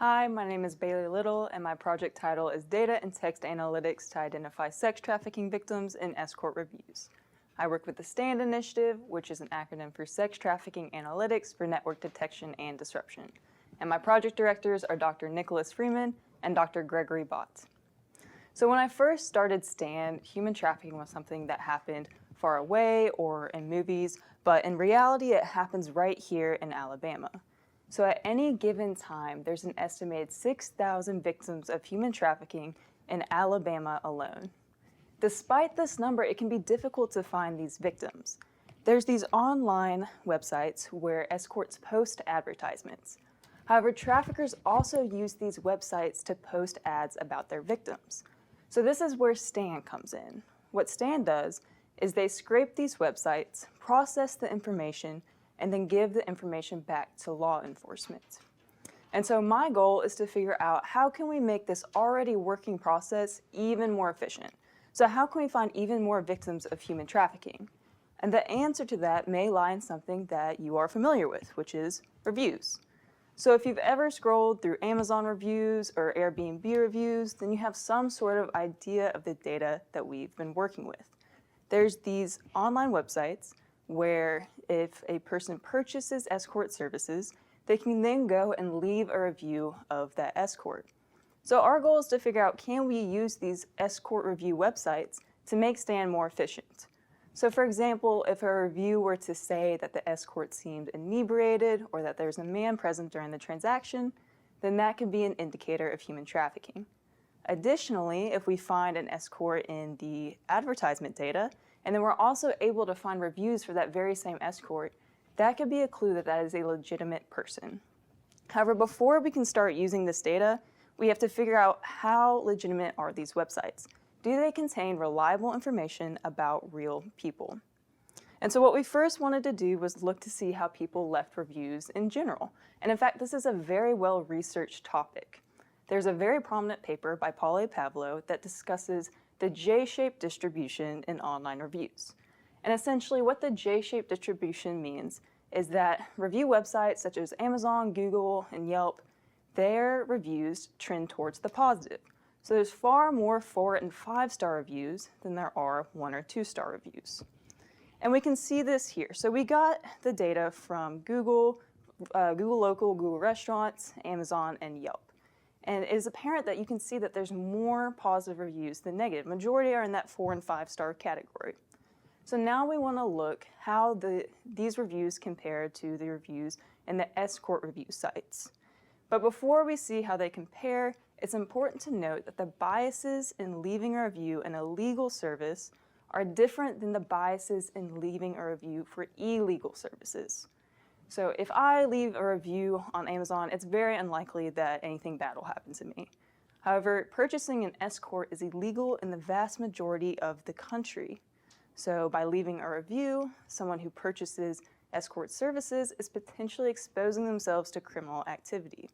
Hi, my name is Bailey Liddle, and my project title is Data and Text Analytics to Identify Sex Trafficking Victims in Escort Reviews. I work with the STAND initiative, which is an acronym for Sex Trafficking Analytics for Network Detection and Disruption. And my project directors are Dr. Nicholas Freeman and Dr. Gregory Bott. So when I first started STAND, human trafficking was something that happened far away or in movies, but in reality it happens right here in Alabama. So at any given time, there's an estimated 6,000 victims of human trafficking in Alabama alone. Despite this number, it can be difficult to find these victims. There's these online websites where escorts post advertisements. However, traffickers also use these websites to post ads about their victims. So this is where STAND comes in. What STAND does is they scrape these websites, process the information, and then give the information back to law enforcement. And so my goal is to figure out how can we make this already working process even more efficient? So how can we find even more victims of human trafficking? And the answer to that may lie in something that you are familiar with, which is reviews. So if you've ever scrolled through Amazon reviews or Airbnb reviews, then you have some sort of idea of the data that we've been working with. There's these online websites where if a person purchases escort services, they can then go and leave a review of that escort. So our goal is to figure out, can we use these escort review websites to make STAND more efficient? So for example, if a review were to say that the escort seemed inebriated or that there's a man present during the transaction, then that could be an indicator of human trafficking. Additionally, if we find an escort in the advertisement data, and then we're also able to find reviews for that very same escort, that could be a clue that that is a legitimate person. However, before we can start using this data, we have to figure out how legitimate are these websites. Do they contain reliable information about real people? And so what we first wanted to do was look to see how people left reviews in general. And in fact, this is a very well-researched topic. There's a very prominent paper by Paul A. Pavlo that discusses the J-shaped distribution in online reviews. And essentially what the J-shaped distribution means is that review websites such as Amazon, Google, and Yelp, their reviews trend towards the positive. So there's far more 4- and 5-star reviews than there are 1- or 2-star reviews. And we can see this here. So we got the data from Google, Google Local, Google Restaurants, Amazon, and Yelp. And it is apparent that you can see that there's more positive reviews than negative. Majority are in that 4- and 5-star category. So now we want to look how these reviews compare to the reviews in the escort review sites. But before we see how they compare, it's important to note that the biases in leaving a review in a legal service are different than the biases in leaving a review for illegal services. So if I leave a review on Amazon, it's very unlikely that anything bad will happen to me. However, purchasing an escort is illegal in the vast majority of the country. So by leaving a review, someone who purchases escort services is potentially exposing themselves to criminal activity.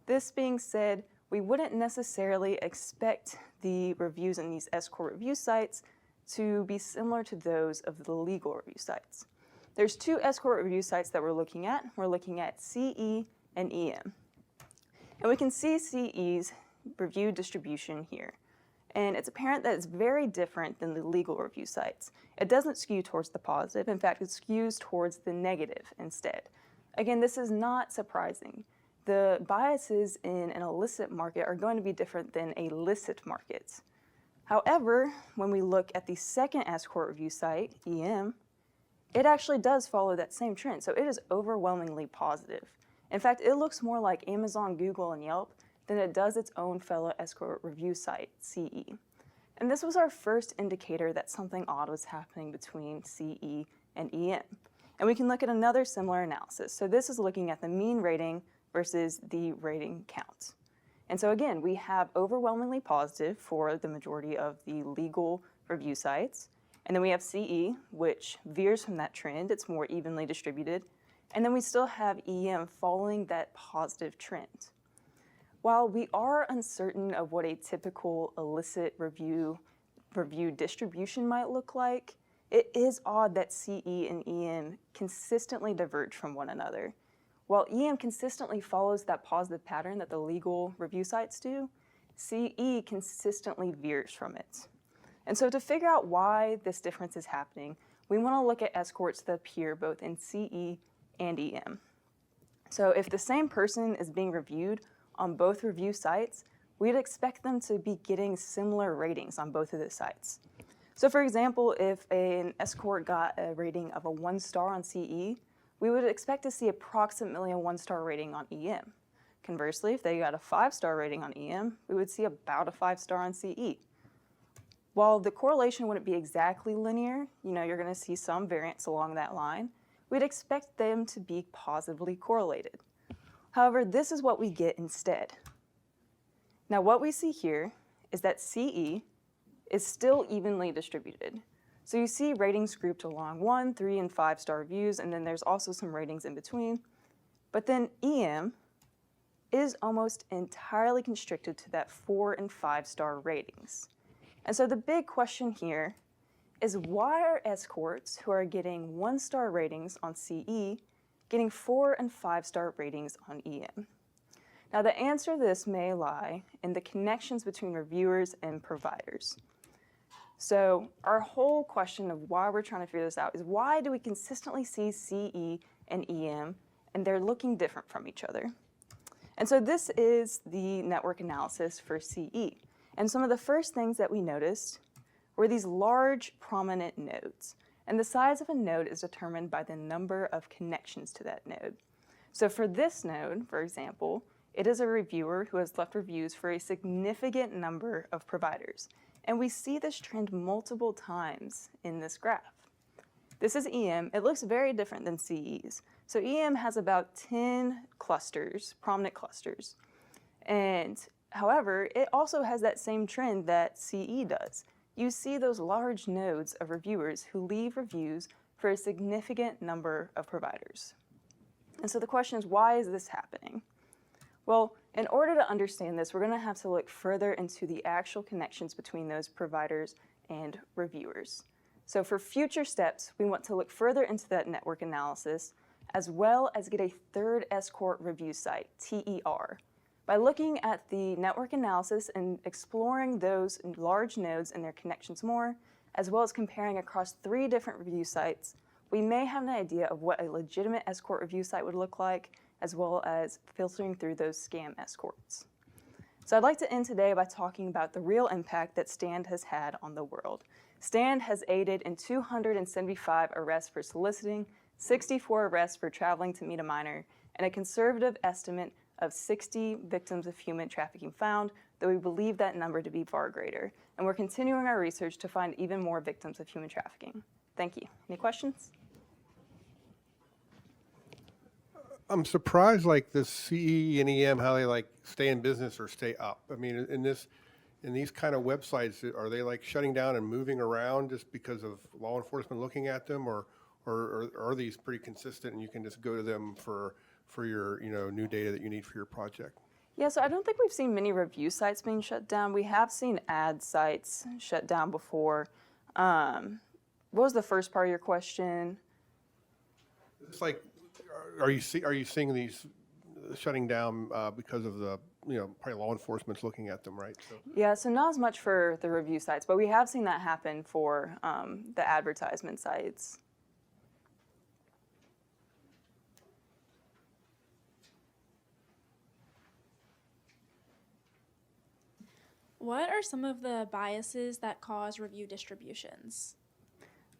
This being said, we wouldn't necessarily expect the reviews in these escort review sites to be similar to those of the legal review sites. There's 2 escort review sites that we're looking at. We're looking at CE and EM. And we can see CE's review distribution here. And it's apparent that it's very different than the legal review sites. It doesn't skew towards the positive. In fact, it skews towards the negative instead. Again, this is not surprising. The biases in an illicit market are going to be different than a licit market. However, when we look at the second escort review site, EM, it actually does follow that same trend, so it is overwhelmingly positive. In fact, it looks more like Amazon, Google, and Yelp than it does its own fellow escort review site, CE. And this was our first indicator that something odd was happening between CE and EM. And we can look at another similar analysis. So this is looking at the mean rating versus the rating count. And so again, we have overwhelmingly positive for the majority of the legal review sites. And then we have CE, which veers from that trend. It's more evenly distributed. And then we still have EM following that positive trend. While we are uncertain of what a typical illicit review distribution might look like, it is odd that CE and EM consistently diverge from one another. while EM consistently follows that positive pattern that the legal review sites do, CE consistently veers from it. And so to figure out why this difference is happening, we want to look at escorts that appear both in CE and EM. So if the same person is being reviewed on both review sites, we'd expect them to be getting similar ratings on both of the sites. So for example, if an escort got a rating of a 1 star on CE, we would expect to see approximately a 1-star rating on EM. Conversely, if they got a 5-star rating on EM, we would see about a 5-star on CE. While the correlation wouldn't be exactly linear, you're going to see some variance along that line, we'd expect them to be positively correlated. However, this is what we get instead. Now, what we see here is that CE is still evenly distributed. So you see ratings grouped along 1, 3, and 5-star reviews, and then there's also some ratings in between. But then EM is almost entirely constricted to that 4 and 5-star ratings. And so the big question here is, why are escorts who are getting 1-star ratings on CE getting 4 and 5-star ratings on EM? Now, the answer to this may lie in the connections between reviewers and providers. So our whole question of why we're trying to figure this out is, why do we consistently see CE and EM and they're looking different from each other? And so this is the network analysis for CE. And some of the first things that we noticed were these large prominent nodes. And the size of a node is determined by the number of connections to that node. So for this node, for example, it is a reviewer who has left reviews for a significant number of providers. And we see this trend multiple times in this graph. This is EM. It looks very different than CE's. So EM has about 10 clusters, prominent clusters. And however, it also has that same trend that CE does. You see those large nodes of reviewers who leave reviews for a significant number of providers. And so the question is, why is this happening? Well, in order to understand this, we're going to have to look further into the actual connections between those providers and reviewers. So for future steps, we want to look further into that network analysis, as well as get a third escort review site, TER. By looking at the network analysis and exploring those large nodes and their connections more, as well as comparing across 3 different review sites, we may have an idea of what a legitimate escort review site would look like, as well as filtering through those scam escorts. So I'd like to end today by talking about the real impact that STAND has had on the world. STAND has aided in 275 arrests for soliciting, 64 arrests for traveling to meet a minor, and a conservative estimate of 60 victims of human trafficking found, though we believe that number to be far greater. And we're continuing our research to find even more victims of human trafficking. Thank you. Any questions? I'm surprised, like the CE and EM, how they stay in business or stay up. I mean, in these kind of websites, are they shutting down and moving around just because of law enforcement looking at them, or are these pretty consistent and you can just go to them for your new data that you need for your project? Yeah, so I don't think we've seen many review sites being shut down. We have seen ad sites shut down before. What was the first part of your question? It's are you seeing these shutting down because of the probably law enforcement's looking at them, right? So. Yeah, so not as much for the review sites, but we have seen that happen for the advertisement sites. What are some of the biases that cause review distributions?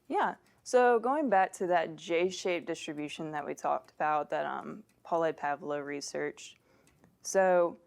Yeah, so going back to that J-shaped distribution that we talked about that Pavlo researched. So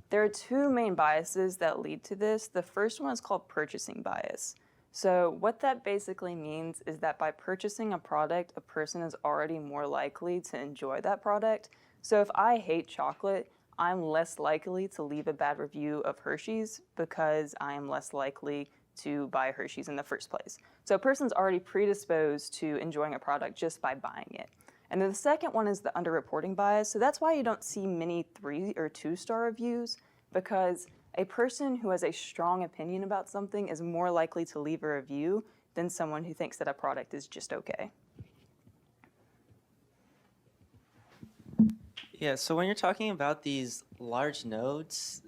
there are 2 main biases that lead to this. The first one is called purchasing bias. So what that basically means is that by purchasing a product, a person is already more likely to enjoy that product. So if I hate chocolate, I'm less likely to leave a bad review of Hershey's because I am less likely to buy Hershey's in the first place. So a person's already predisposed to enjoying a product just by buying it. And then the second one is the underreporting bias. So that's why you don't see many 3 or 2-star reviews, because a person who has a strong opinion about something is more likely to leave a review than someone who thinks that a product is just okay. Yeah, so when you're talking about these large nodes,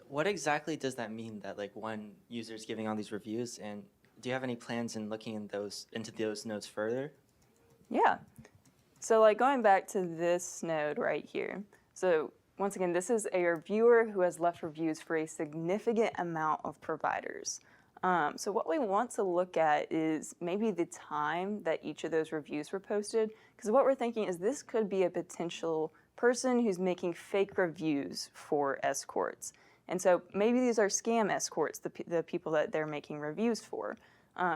what exactly does that mean that like one user is giving all these reviews, and do you have any plans in looking into those nodes further? Yeah. So like going back to this node right here. So once again, this is a reviewer who has left reviews for a significant amount of providers. So what we want to look at is maybe the time that each of those reviews were posted, because what we're thinking is this could be a potential person who's making fake reviews for escorts. And so maybe these are scam escorts, the people that they're making reviews for.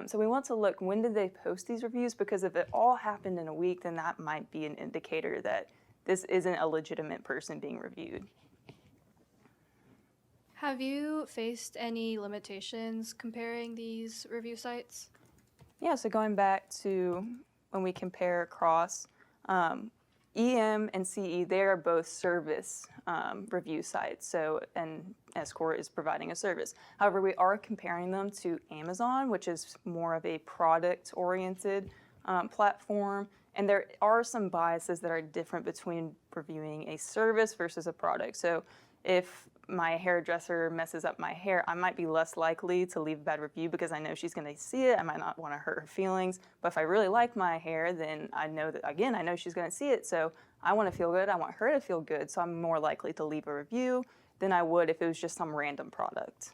So we want to look, when did they post these reviews? Because if it all happened in a week, then that might be an indicator that this isn't a legitimate person being reviewed. Have you faced any limitations comparing these review sites? Yeah, so going back to when we compare across, EM and CE, they are both service review sites. So, and Escort is providing a service. However, we are comparing them to Amazon, which is more of a product-oriented platform. And there are some biases that are different between reviewing a service versus a product. So if my hairdresser messes up my hair, I might be less likely to leave a bad review because I know she's going to see it. I might not want to hurt her feelings. But if I really like my hair, then I know that, again, I know she's going to see it. So I want to feel good. I want her to feel good. So I'm more likely to leave a review than I would if it was just some random product.